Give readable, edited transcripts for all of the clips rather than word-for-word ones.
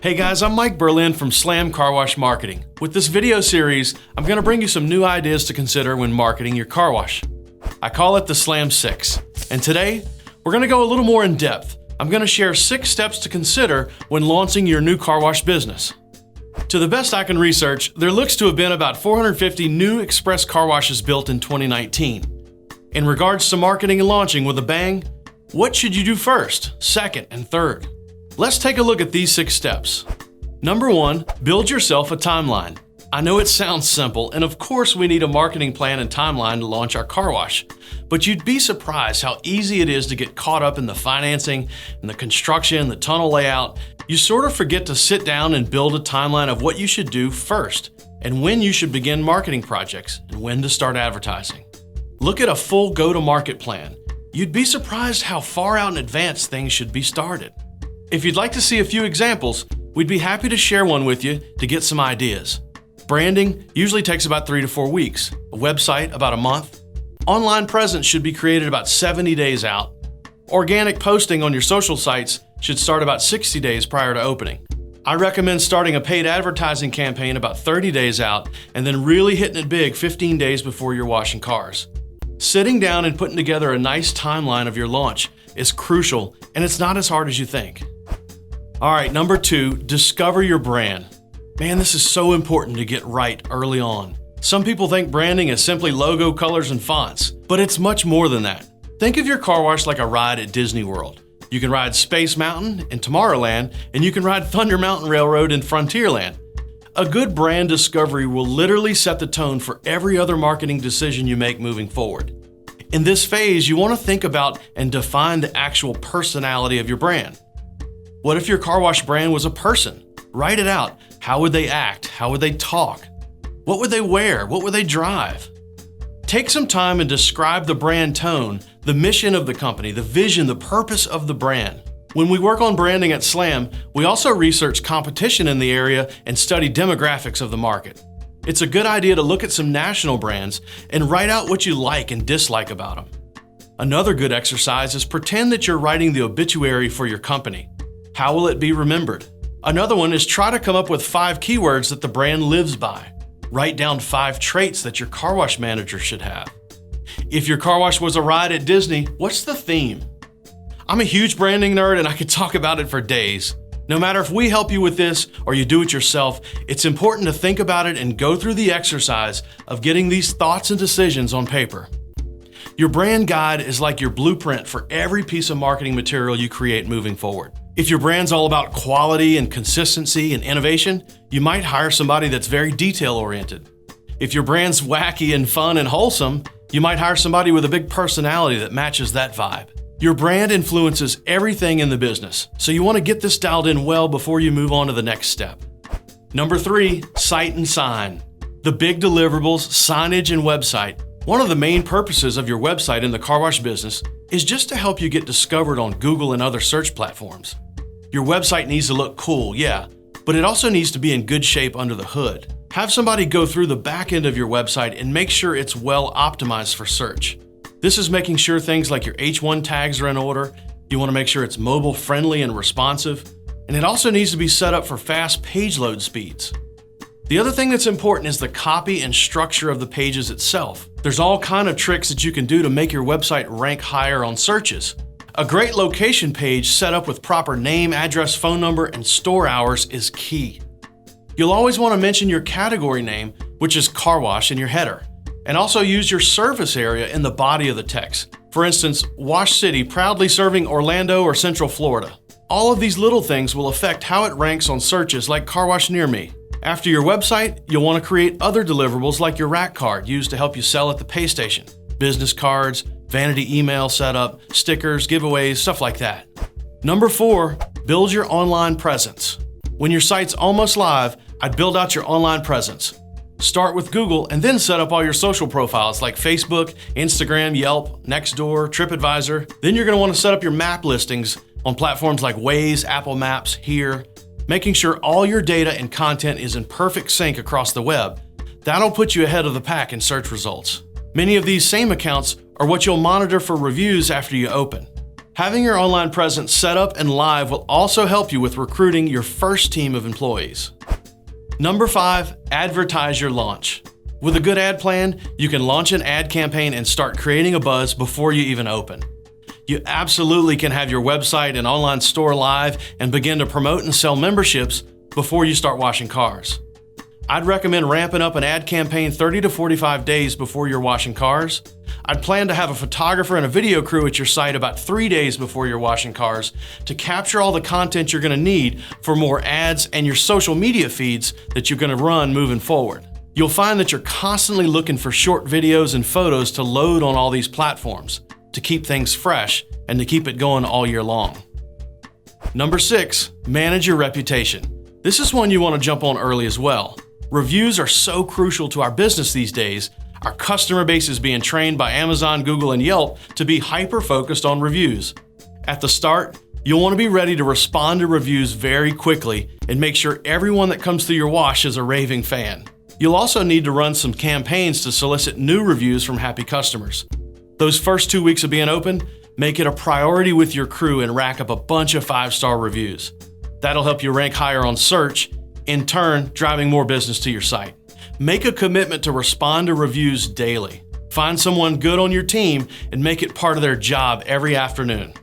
Hey guys, I'm Mike Berlin from Slam Carwash Marketing. With this video series, I'm going to bring you some new ideas to consider when marketing your car wash. I call it the Slam 6. And today, we're going to go a little more in depth. I'm going to share 6 steps to consider when launching your new car wash business. To the best I can research, there looks to have been about 450 new express car washes built in 2019. In regards to marketing and launching with a bang, what should you do first, second, and third? Let's take a look at these 6 steps. Number 1, build yourself a timeline. I know it sounds simple, and of course we need a marketing plan and timeline to launch our car wash, but you'd be surprised how easy it is to get caught up in the financing and the construction, the tunnel layout. You sort of forget to sit down and build a timeline of what you should do first, and when you should begin marketing projects, and when to start advertising. Look at a full go-to-market plan. You'd be surprised how far out in advance things should be started. If you'd like to see a few examples, we'd be happy to share one with you to get some ideas. Branding usually takes about 3 to 4 weeks, a website about a month. Online presence should be created about 70 days out. Organic posting on your social sites should start about 60 days prior to opening. I recommend starting a paid advertising campaign about 30 days out and then really hitting it big 15 days before you're washing cars. Sitting down and putting together a nice timeline of your launch is crucial, and it's not as hard as you think. All right, number 2, discover your brand. Man, this is so important to get right early on. Some people think branding is simply logo, colors, and fonts, but it's much more than that. Think of your car wash like a ride at Disney World. You can ride Space Mountain in Tomorrowland, and you can ride Thunder Mountain Railroad in Frontierland. A good brand discovery will literally set the tone for every other marketing decision you make moving forward. In this phase, you want to think about and define the actual personality of your brand. What if your car wash brand was a person? Write it out. How would they act? How would they talk? What would they wear? What would they drive? Take some time and describe the brand tone, the mission of the company, the vision, the purpose of the brand. When we work on branding at Slam, we also research competition in the area and study demographics of the market. It's a good idea to look at some national brands and write out what you like and dislike about them. Another good exercise is pretend that you're writing the obituary for your company. How will it be remembered? Another one is try to come up with 5 keywords that the brand lives by. Write down 5 traits that your car wash manager should have. If your car wash was a ride at Disney, what's the theme? I'm a huge branding nerd and I could talk about it for days. No matter if we help you with this or you do it yourself, it's important to think about it and go through the exercise of getting these thoughts and decisions on paper. Your brand guide is like your blueprint for every piece of marketing material you create moving forward. If your brand's all about quality and consistency and innovation, you might hire somebody that's very detail-oriented. If your brand's wacky and fun and wholesome, you might hire somebody with a big personality that matches that vibe. Your brand influences everything in the business, so you want to get this dialed in well before you move on to the next step. Number 3, site and sign. The big deliverables, signage, and website. One of the main purposes of your website in the car wash business is just to help you get discovered on Google and other search platforms. Your website needs to look cool, yeah, but it also needs to be in good shape under the hood. Have somebody go through the back end of your website and make sure it's well optimized for search. This is making sure things like your H1 tags are in order. You want to make sure it's mobile friendly and responsive, and it also needs to be set up for fast page load speeds. The other thing that's important is the copy and structure of the pages itself. There's all kinds of tricks that you can do to make your website rank higher on searches. A great location page set up with proper name, address, phone number, and store hours is key. You'll always want to mention your category name, which is car wash, in your header, and also use your service area in the body of the text. For instance, Wash City proudly serving Orlando or Central Florida. All of these little things will affect how it ranks on searches like Car Wash Near Me. After your website, you'll want to create other deliverables like your rack card used to help you sell at the pay station, business cards, vanity email setup, stickers, giveaways, stuff like that. Number 4, build your online presence. When your site's almost live, I'd build out your online presence. Start with Google and then set up all your social profiles like Facebook, Instagram, Yelp, Nextdoor, TripAdvisor. Then you're going to want to set up your map listings on platforms like Waze, Apple Maps, Here, making sure all your data and content is in perfect sync across the web. That'll put you ahead of the pack in search results. Many of these same accounts are what you'll monitor for reviews after you open. Having your online presence set up and live will also help you with recruiting your first team of employees. Number 5, advertise your launch. With a good ad plan, you can launch an ad campaign and start creating a buzz before you even open. You absolutely can have your website and online store live and begin to promote and sell memberships before you start washing cars. I'd recommend ramping up an ad campaign 30 to 45 days before you're washing cars. I'd plan to have a photographer and a video crew at your site about 3 days before you're washing cars to capture all the content you're going to need for more ads and your social media feeds that you're going to run moving forward. You'll find that you're constantly looking for short videos and photos to load on all these platforms to keep things fresh and to keep it going all year long. Number 6, manage your reputation. This is one you want to jump on early as well. Reviews are so crucial to our business these days. Our customer base is being trained by Amazon, Google, and Yelp to be hyper-focused on reviews. At the start, you'll want to be ready to respond to reviews very quickly and make sure everyone that comes through your wash is a raving fan. You'll also need to run some campaigns to solicit new reviews from happy customers. Those first 2 weeks of being open, make it a priority with your crew and rack up a bunch of 5-star reviews. That'll help you rank higher on search, in turn, driving more business to your site. Make a commitment to respond to reviews daily. Find someone good on your team and make it part of their job every afternoon.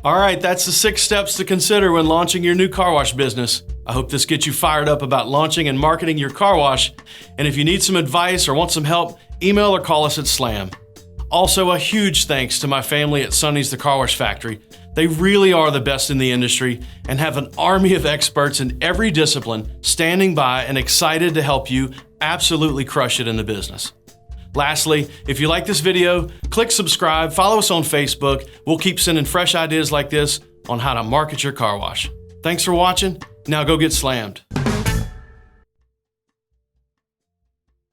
All right, that's the 6 steps to consider when launching your new car wash business. I hope this gets you fired up about launching and marketing your car wash. And if you need some advice or want some help, email or call us at Slam. Also, a huge thanks to my family at Sonny's The Car Wash Factory. They really are the best in the industry and have an army of experts in every discipline standing by and excited to help you absolutely crush it in the business. Lastly, if you like this video, click subscribe, follow us on Facebook. We'll keep sending fresh ideas like this on how to market your car wash. Thanks for watching. Now go get slammed.